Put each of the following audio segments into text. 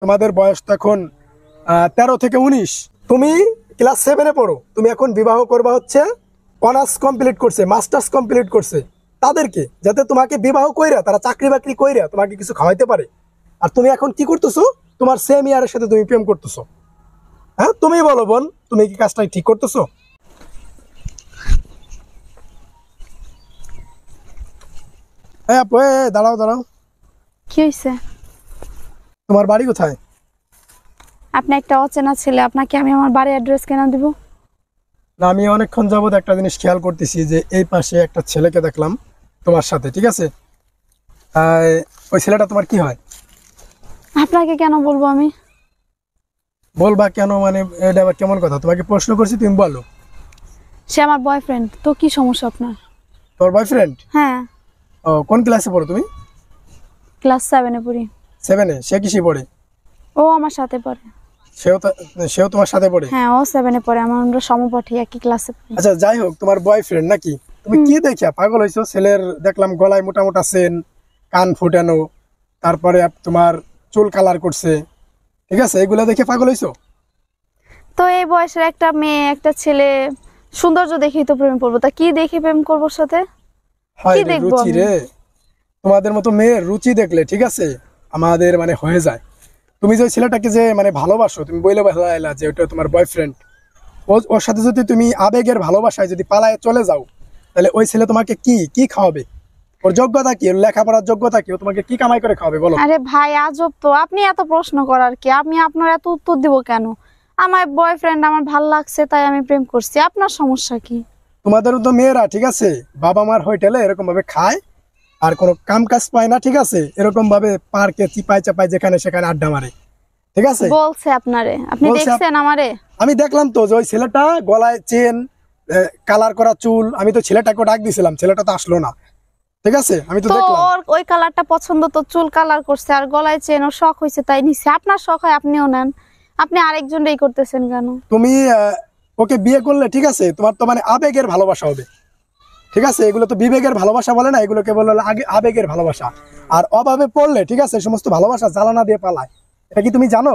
তোমাদের বয়স তো এখন 13 থেকে 19। তুমি ক্লাস 7-এ পড়ো। তুমি এখন বিবাহ করবা হচ্ছে অনার্স কমপ্লিট করছে, মাস্টার্স কমপ্লিট করছে তাদেরকে, যাতে তোমাকে বিবাহ কইরা তারা চাকরি বাকরি কইরা তোমাকে কিছু খাওয়াইতে পারে। আর তুমি এখন কি করতেছো? তোমার সেম ইয়ারের সাথে তুমি প্রেম করতেছো। হ্যাঁ, তুমি বলো বোন, তুমি কি কাজটা ঠিক করতেছো? হ্যাঁ আপু, দাঁড়াও দাঁড়াও। কি হয়েছে? তোমার বাড়ি কোথায়? আপনি একটা অচেনা ছেলে, আপনাকে আমি আমার বাড়ির অ্যাড্রেস কেন দিব? না, আমি অনেকক্ষণ যাবত একটা জিনিস খেয়াল করতেছি যে এই পাশে একটা ছেলেকে দেখলাম তোমার সাথে, ঠিক আছে? ওই ছেলেটা তোমার কি হয়? আপনাকে কেন বলবো আমি? বলবা কেন মানে? এটা আবার কেমন কথা? তোমাকে প্রশ্ন করছি, তুমি বলো। সে আমার বয়ফ্রেন্ড। তো কি সমস্যা আপনার? তোর বয়ফ্রেন্ড? হ্যাঁ। ও, কোন ক্লাসে পড়ো তুমি? ক্লাস 7-এ পড়ি। 7-এ? সে কিসে পড়ে? ও আমার সাথে পড়ে। সেও তোমার সাথে পড়ে? হ্যাঁ, ও 7-এ পড়ে। আমরা সমপাঠী, একই ক্লাসে পড়ি। আচ্ছা, যাই হোক, তোমার বয়ফ্রেন্ড নাকি? তুমি কি দেখিয়া পাগল হইছো? ছেলের দেখলাম গলায় মোটা মোটা চেন, কান ফুটানো, তারপরে তোমার চুল কালার করছে, ঠিক আছে? এগুলা দেখে পাগল হইছো? তো এই বয়সের একটা মেয়ে, একটা ছেলে সৌন্দর্য দেখেই তো প্রেমে পড়বো। তা কি দেখে প্রেম করবো ওর সাথে? হয় কি রে দেখবো রুচি আমি? রে। তোমাদের মতো মেয়ের রুচি দেখলে, ঠিক আছে, আমাদের মানে হয়ে যায়। তুমি যে ওই ছেলেটাকে যে মানে ভালোবাসো, তুমি বইলে ভালাইলা যে ওটা তোমার বয়ফ্রেন্ড, ওর সাথে যদি তুমি আবেগের ভালোবাসায় যদি পালায় চলে যাও, তাহলে ওই ছেলে তোমাকে কি কি খাওয়াবে? ওর যোগ্যতা কি? ওর লেখাপড়ার যোগ্যতা কি? ও তোমাকে কি কামাই করে খাওয়াবে বলো? আরে ভাই, আজব তো। আপনি এত প্রশ্ন করার কি? আমি আপনার এত উত্তর দিব কেন? আমার বয়ফ্রেন্ড আমার ভাল লাগছে তাই আমি প্রেম করছি। আপনার সমস্যা কি? তোমাদের তো মেয়েরা, ঠিক আছে, বাবা মার হোটেলে এরকম ভাবে খায় আর কোনো কাম কাজ পায় না, ঠিক আছে, এরকম ভাবে পার্কে চিপায় চাপায় যেখানে সেখানে আড্ডা মারে, ঠিক আছে? বলছে আপনারে? আপনি বলছে দেখছেন আমারে? আমি দেখলাম তো যে ওই ছেলেটা গলায় চেন, কালার করা চুল। আমি তো ছেলেটাকে ডাক দিয়েছিলাম, ছেলেটা তো আসলো না, ঠিক আছে? আমি তো তো দেখলাম। ওর ওই কালারটা পছন্দ, তো চুল কালার করছে আর গলায় চেন, ওর শখ হয়েছে তাই নিছে। আপনার শখ হয় আপনিও নেন, আপনি আরেকজনই করতেছেন কেন? তুমি ওকে বিয়ে করলে, ঠিক আছে, তোমার তো মানে আবেগের ভালোবাসা হবে, ঠিক আছে? এগুলো তো বিবেকের ভালোবাসা বলে না, এগুলোকে বলে হলো আগে আবেগের ভালোবাসা। আর অভাবে পড়লে, ঠিক আছে, সমস্ত ভালোবাসা জ্বালানা দিয়ে পালায়। এটা কি তুমি জানো?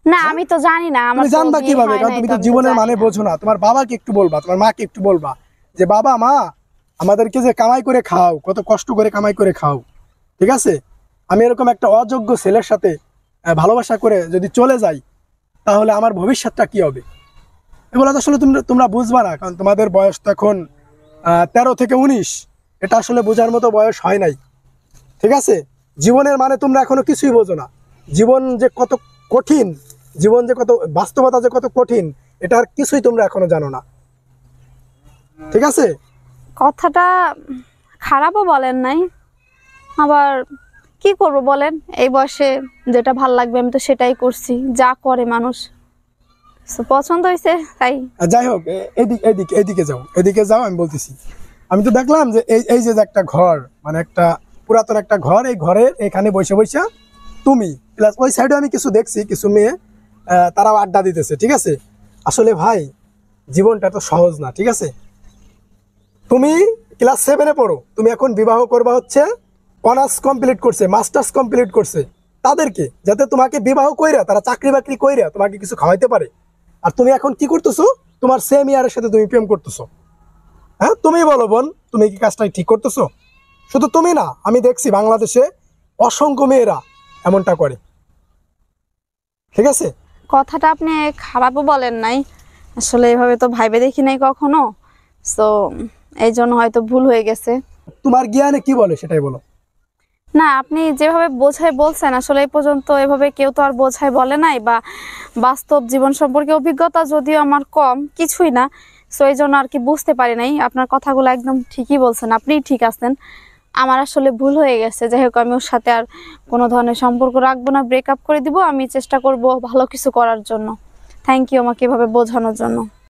না, আমি তো জানি না। আমার তুমি তো জানবা বিয়ে কিভাবে? হয় কারণ নাই, তুমি তো তো আমি তো জীবনের জানি মানে না। বোঝো না। তোমার বাবাকে একটু বলবা, তোমার মাকে একটু বলবা যে বাবা মা, আমাদেরকে যে কামাই করে খাও, কত কষ্ট করে কামাই করে খাও, ঠিক আছে? আমি এরকম একটা অযোগ্য ছেলের সাথে ভালোবাসা করে যদি চলে যাই, তাহলে আমার ভবিষ্যৎটা কি হবে? এগুলো তো আসলে তোমরা বুঝবা না, কারণ তোমাদের বয়স তো এখন 13 থেকে 19। এটা আসলে বোঝার মতো বয়স হয় নাই, ঠিক আছে? জীবনের মানে তোমরা এখনো কিছুই বোঝো না। জীবন যে কত কঠিন, জীবন যে কত, বাস্তবতা যে কত কঠিন, এটার কিছুই তোমরা এখনো জানো না, ঠিক আছে? কথাটা খারাপও বলেন নাই, আবার কি করব বলেন? এই বয়সে যেটা ভাল লাগবে আমি তো সেটাই করছি, যা করে মানুষ। So, পছন্দ হয়েছে তাই। আর যাই হোক, এদিকে যাও, এদিকে যাও, আমি বলতেছি। আমি তো দেখলাম যে এই যে একটা ঘর, মানে একটা পুরাতন একটা ঘর, এই ঘরের এখানে বসে বসে তুমি, প্লাস ওই সাইডে আমি কিছু দেখছি, কিছু মেয়ে তারাও আড্ডা দিতেছে, ঠিক আছে? আসলে ভাই, জীবনটা তো সহজ না, ঠিক আছে? তুমি ক্লাস 7-এ পড়ো। তুমি এখন বিবাহ করবা হচ্ছে অনার্স কমপ্লিট করছে, মাস্টার্স কমপ্লিট করছে তাদেরকে, যাতে তোমাকে বিবাহ কইরা তারা চাকরি বাকরি কইরা তোমাকে কিছু খাওয়াইতে পারে। আর তুমি এখন কি করতেছো? তোমার সেম ইয়ারের সাথে তুমি প্রেম করতেছো। হ্যাঁ, তুমি বলো বোন, তুমি কি কাজটা ঠিক করতেছো? শুধু তুমি না, আমি দেখছি বাংলাদেশে অসংখ্য মেয়েরা এমনটা করে, ঠিক আছে? কথাটা আপনি খারাপও বলেন নাই, আসলে এভাবে তো ভাইবে দেখি নাই কখনো। তো এই জন্য হয়তো ভুল হয়ে গেছে। তোমার জ্ঞানে কি বলে সেটাই বলো। না, আপনি যেভাবে বোঝায় বলছেন, আসলে এই পর্যন্ত এভাবে কেউ তো আর বোঝায় বলে নাই, বা বাস্তব জীবন সম্পর্কে অভিজ্ঞতা যদিও আমার কম, কিছুই না। সো এই জন্য আর কি বুঝতে পারি নাই। আপনার কথাগুলো একদম ঠিকই বলছেন, আপনিই ঠিক আছেন। আমার আসলে ভুল হয়ে গেছে। যাই হোক, আমি ওর সাথে আর কোনো ধরনের সম্পর্ক রাখবো না, ব্রেকআপ করে দিব। আমি চেষ্টা করব ভালো কিছু করার জন্য। থ্যাংক ইউ আমাকে এভাবে বোঝানোর জন্য।